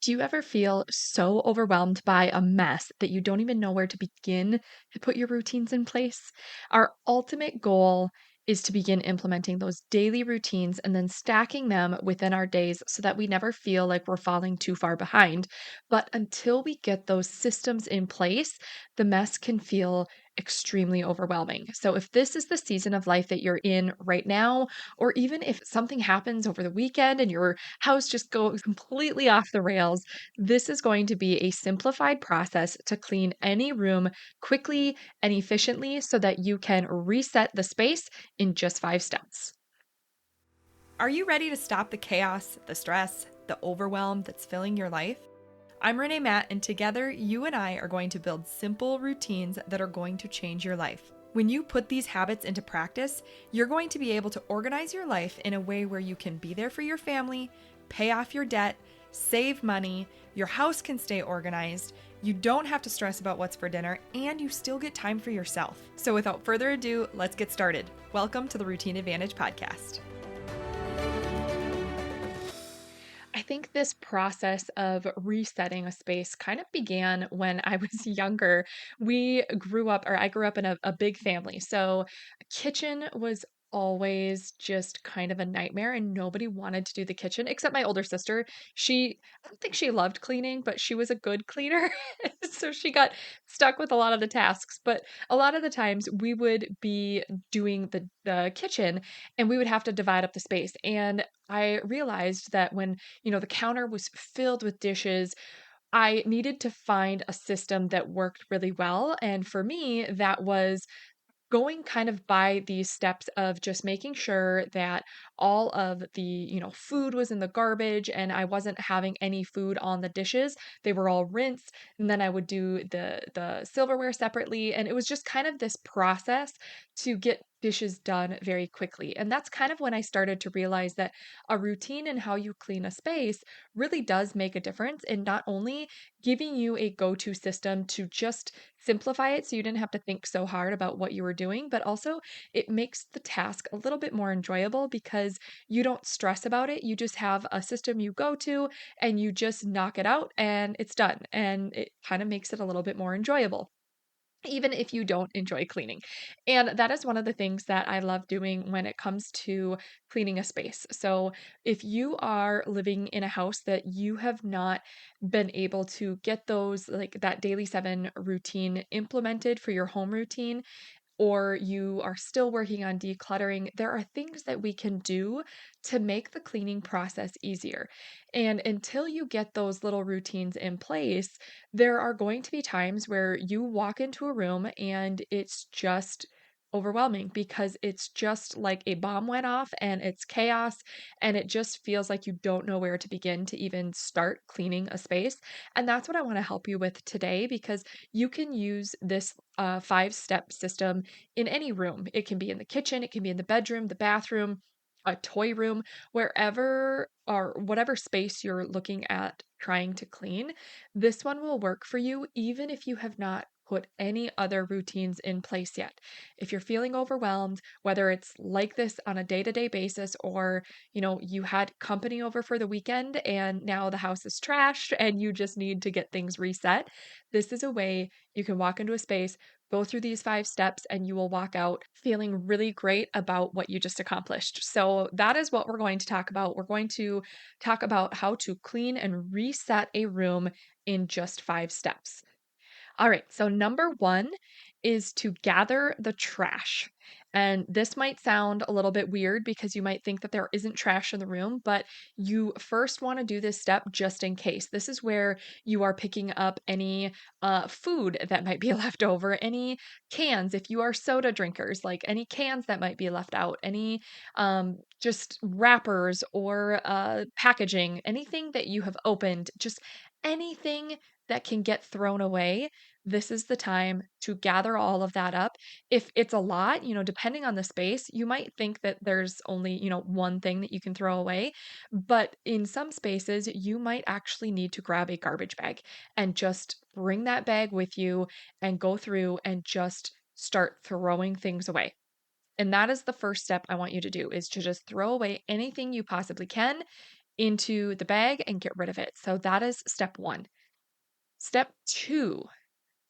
Do you ever feel so overwhelmed by a mess that you don't even know where to begin to put your routines in place? Our ultimate goal is to begin implementing those daily routines and then stacking them within our days so that we never feel like we're falling too far behind. But until we get those systems in place, the mess can feel extremely overwhelming. So, if this is the season of life that you're in right now, or even if something happens over the weekend and your house just goes completely off the rails, this is going to be a simplified process to clean any room quickly and efficiently so that you can reset the space in just 5 steps. Are you ready to stop the chaos, the stress, the overwhelm that's filling your life? I'm Renae Matt, and together you and I are going to build simple routines that are going to change your life. When you put these habits into practice, you're going to be able to organize your life in a way where you can be there for your family, pay off your debt, save money, your house can stay organized, you don't have to stress about what's for dinner, and you still get time for yourself. So without further ado, let's get started. Welcome to the Routine Advantage Podcast. I think this process of resetting a space kind of began when I was younger. I grew up in a big family. So, a kitchen was always just kind of a nightmare, and nobody wanted to do the kitchen except my older sister. I don't think she loved cleaning, but she was a good cleaner. So, she got stuck with a lot of the tasks. But a lot of the times we would be doing the kitchen and we would have to divide up the space. And I realized that when the counter was filled with dishes. I needed to find a system that worked really well. And for me, that was going kind of by these steps of just making sure that all of the food was in the garbage and I wasn't having any food on the dishes. They were all rinsed, and then I would do the silverware separately, and it was just kind of this process to get dishes done very quickly. And that's kind of when I started to realize that a routine and how you clean a space really does make a difference in not only giving you a go-to system to just simplify it so you didn't have to think so hard about what you were doing, but also it makes the task a little bit more enjoyable because you don't stress about it. You just have a system you go to and you just knock it out and it's done. And it kind of makes it a little bit more enjoyable, even if you don't enjoy cleaning. And that is one of the things that I love doing when it comes to cleaning a space. So, if you are living in a house that you have not been able to get those, like that daily 7 routine implemented for your home routine, or you are still working on decluttering, there are things that we can do to make the cleaning process easier. And until you get those little routines in place, there are going to be times where you walk into a room and it's just overwhelming because it's just like a bomb went off and it's chaos, and it just feels like you don't know where to begin to even start cleaning a space. And that's what I want to help you with today, because you can use this 5 step system in any room. It can be in the kitchen, it can be in the bedroom, the bathroom, a toy room, wherever or whatever space you're looking at trying to clean. This one will work for you even if you have not put any other routines in place yet. If you're feeling overwhelmed, whether it's like this on a day-to-day basis, or you had company over for the weekend and now the house is trashed and you just need to get things reset, this is a way you can walk into a space, go through these 5 steps, and you will walk out feeling really great about what you just accomplished. So, that is what we're going to talk about. We're going to talk about how to clean and reset a room in just 5 steps. All right, so number one is to gather the trash. And this might sound a little bit weird because you might think that there isn't trash in the room, but you first want to do this step just in case. This is where you are picking up any food that might be left over, any cans, if you are soda drinkers, like any cans that might be left out, any just wrappers or packaging, anything that you have opened, just anything that can get thrown away. This is the time to gather all of that up. If it's a lot, depending on the space, you might think that there's only, one thing that you can throw away. But in some spaces, you might actually need to grab a garbage bag and just bring that bag with you and go through and just start throwing things away. And that is the first step I want you to do, is to just throw away anything you possibly can into the bag and get rid of it. So that is step one. Step two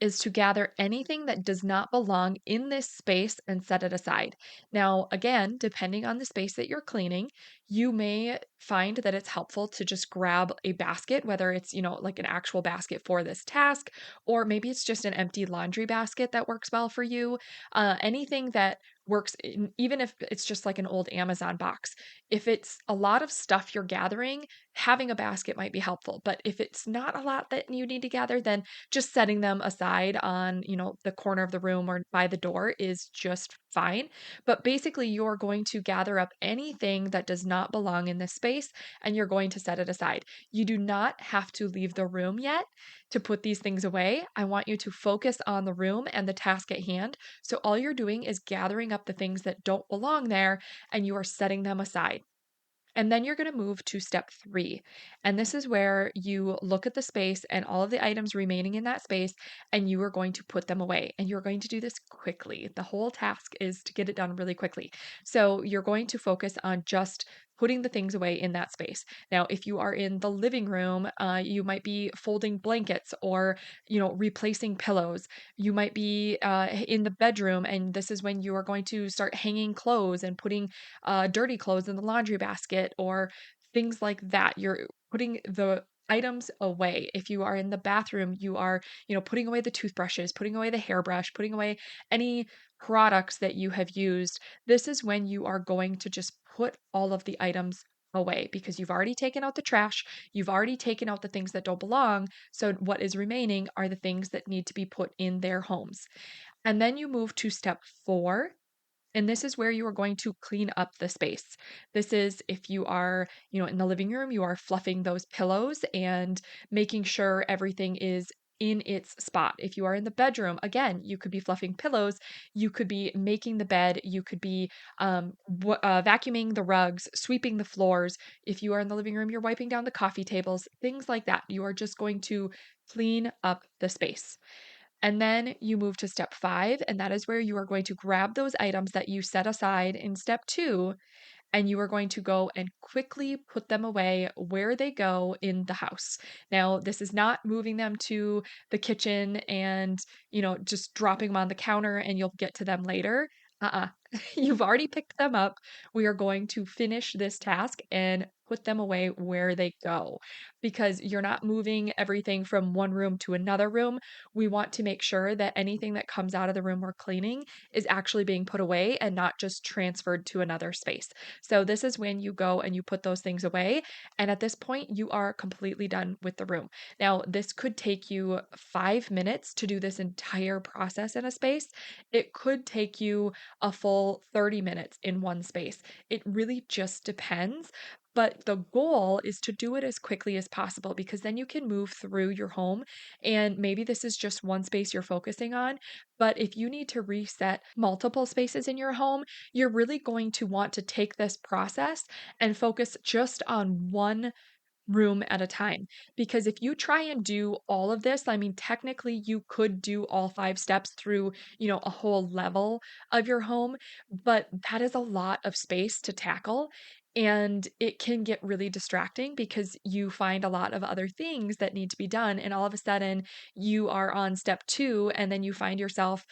is to gather anything that does not belong in this space and set it aside. Now, again, depending on the space that you're cleaning, you may find that it's helpful to just grab a basket, whether it's, like an actual basket for this task, or maybe it's just an empty laundry basket that works well for you. Anything that works, even if it's just like an old Amazon box. If it's a lot of stuff you're gathering, having a basket might be helpful. But if it's not a lot that you need to gather, then just setting them aside on, the corner of the room or by the door is just fine. But basically, you're going to gather up anything that does not belong in this space and you're going to set it aside. You do not have to leave the room yet to put these things away. I want you to focus on the room and the task at hand. So all you're doing is gathering up the things that don't belong there and you are setting them aside. And then you're going to move to step three. And this is where you look at the space and all of the items remaining in that space, and you are going to put them away. And you're going to do this quickly. The whole task is to get it done really quickly. So you're going to focus on just putting the things away in that space. Now, if you are in the living room, you might be folding blankets or, replacing pillows. You might be in the bedroom, and this is when you are going to start hanging clothes and putting dirty clothes in the laundry basket or things like that. You're putting the items away. If you are in the bathroom, you are, putting away the toothbrushes, putting away the hairbrush, putting away any products that you have used. This is when you are going to just put all of the items away because you've already taken out the trash, you've already taken out the things that don't belong. So what is remaining are the things that need to be put in their homes. And then you move to step four, and this is where you are going to clean up the space. This is if you are, in the living room, you are fluffing those pillows and making sure everything is in its spot. If you are in the bedroom, again, you could be fluffing pillows, you could be making the bed, you could be vacuuming the rugs, sweeping the floors. If you are in the living room, you're wiping down the coffee tables, things like that. You are just going to clean up the space. And then you move to step five, and that is where you are going to grab those items that you set aside in step two, and you are going to go and quickly put them away where they go in the house. Now, this is not moving them to the kitchen and, just dropping them on the counter and you'll get to them later. Uh-uh. You've already picked them up. We are going to finish this task and put them away where they go because you're not moving everything from one room to another room. We want to make sure that anything that comes out of the room we're cleaning is actually being put away and not just transferred to another space. So this is when you go and you put those things away. And at this point, you are completely done with the room. Now, this could take you 5 minutes to do this entire process in a space. It could take you a full 30 minutes in one space. It really just depends. But the goal is to do it as quickly as possible because then you can move through your home. And maybe this is just one space you're focusing on. But if you need to reset multiple spaces in your home, you're really going to want to take this process and focus just on one room at a time. Because if you try and do all of this, I mean, technically you could do all five steps through, a whole level of your home, but that is a lot of space to tackle. And it can get really distracting because you find a lot of other things that need to be done. And all of a sudden, you are on step two, and then you find yourself,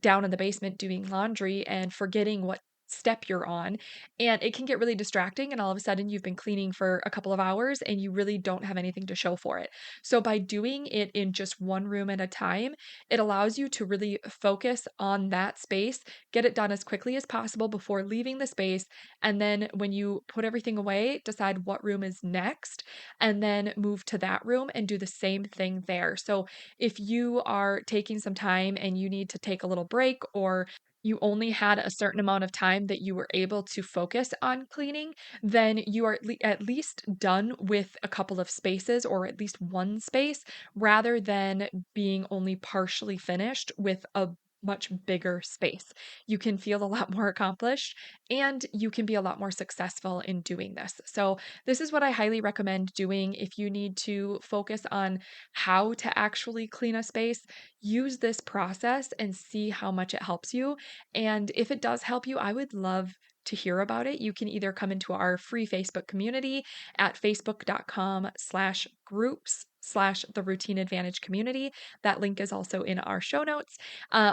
down in the basement doing laundry and forgetting what step you're on, and it can get really distracting, and all of a sudden you've been cleaning for a couple of hours and you really don't have anything to show for it. So by doing it in just one room at a time, it allows you to really focus on that space, get it done as quickly as possible before leaving the space, and then when you put everything away, decide what room is next and then move to that room and do the same thing there. So if you are taking some time and you need to take a little break, or you only had a certain amount of time that you were able to focus on cleaning, then you are at least done with a couple of spaces or at least one space rather than being only partially finished with a much bigger space. You can feel a lot more accomplished and you can be a lot more successful in doing this. So, this is what I highly recommend doing if you need to focus on how to actually clean a space. Use this process and see how much it helps you, and if it does help you, I would love to hear about it, you can either come into our free Facebook community at facebook.com/groups/the Routine Advantage community. That link is also in our show notes.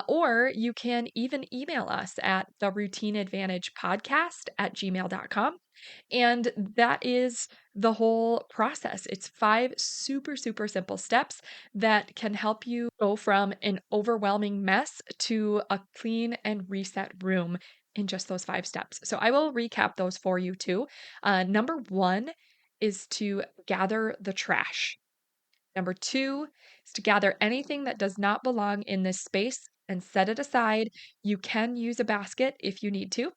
Or you can even email us at theroutineadvantagepodcast@gmail.com. And that is the whole process. It's 5 super, super simple steps that can help you go from an overwhelming mess to a clean and reset room in just those 5 steps. So I will recap those for you too. Number 1 is to gather the trash. Number 2 is to gather anything that does not belong in this space and set it aside. You can use a basket if you need to.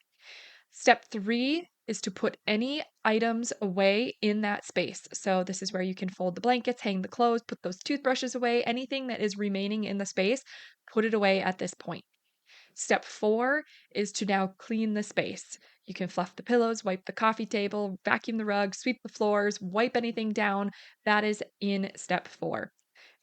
Step 3 is to put any items away in that space. So this is where you can fold the blankets, hang the clothes, put those toothbrushes away, anything that is remaining in the space, put it away at this point. Step 4 is to now clean the space. You can fluff the pillows, wipe the coffee table, vacuum the rug, sweep the floors, wipe anything down. That is in step 4.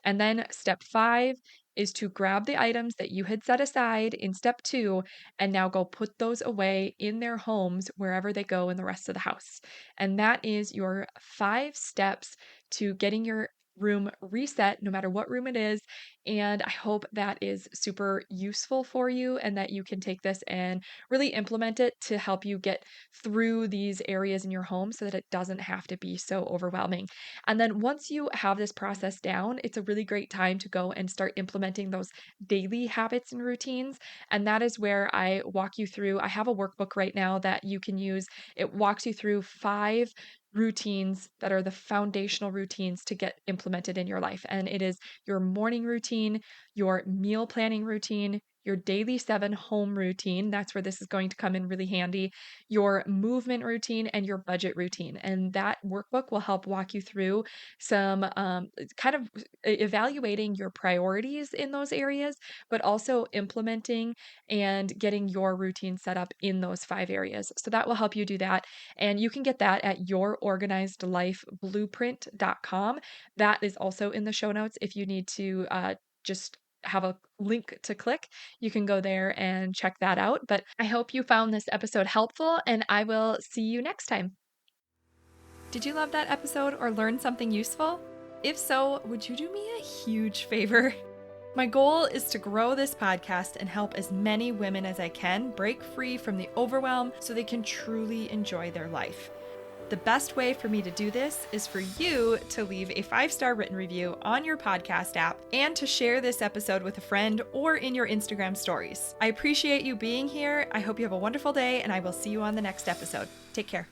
And then step 5 is to grab the items that you had set aside in step 2 and now go put those away in their homes wherever they go in the rest of the house. And that is your 5 steps to getting your room reset, no matter what room it is. And I hope that is super useful for you and that you can take this and really implement it to help you get through these areas in your home so that it doesn't have to be so overwhelming. And then once you have this process down, it's a really great time to go and start implementing those daily habits and routines. And that is where I walk you through. I have a workbook right now that you can use. It walks you through 5 routines that are the foundational routines to get implemented in your life. And it is your morning routine, your meal planning routine, your daily 7 home routine. That's where this is going to come in really handy. Your movement routine and your budget routine. And that workbook will help walk you through some kind of evaluating your priorities in those areas, but also implementing and getting your routine set up in those 5 areas. So that will help you do that. And you can get that at yourorganizedlifeblueprint.com. That is also in the show notes if you need to just have a link to click. You can go there and check that out. But I hope you found this episode helpful, and I will see you next time. Did you love that episode or learn something useful? If so, would you do me a huge favor? My goal is to grow this podcast and help as many women as I can break free from the overwhelm so they can truly enjoy their life. The best way for me to do this is for you to leave a 5-star written review on your podcast app and to share this episode with a friend or in your Instagram stories. I appreciate you being here. I hope you have a wonderful day, and I will see you on the next episode. Take care.